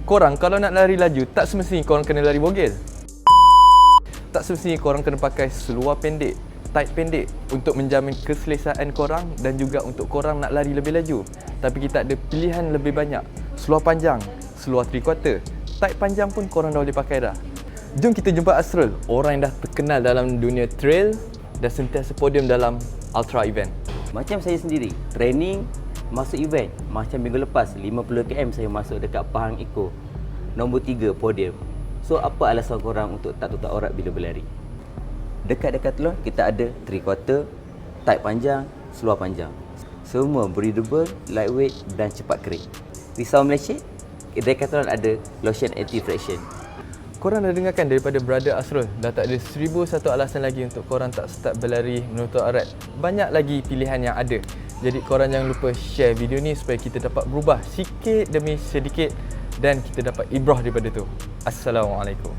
Korang kalau nak lari laju, tak semestinya korang kena lari bogel. Tak semestinya korang kena pakai seluar pendek, tight pendek untuk menjamin keselesaan korang dan juga untuk korang nak lari lebih laju. Tapi kita ada pilihan lebih banyak. Seluar panjang, seluar 3/4, tight panjang pun korang dah boleh pakai dah. Jom kita jumpa Asrul, orang yang dah terkenal dalam dunia trail dan sentiasa podium dalam ultra event. Macam saya sendiri, training, masuk event. Macam minggu lepas, 50 km saya masuk dekat Pahang Eco. Nombor 3 podium. So, apa alasan korang untuk tak tutup aurat bila berlari? Dekat Decathlon, kita ada 3/4, tight panjang, seluar panjang. Semua breathable, lightweight dan cepat kering. Risau Malaysia, Decathlon ada lotion anti-friction. Korang dah dengarkan daripada brother Asrul, dah tak ada 1001 alasan lagi untuk korang tak start berlari menutup aurat. Banyak lagi pilihan yang ada. Jadi korang jangan lupa share video ni supaya kita dapat berubah sikit demi sedikit dan kita dapat ibrah daripada tu. Assalamualaikum.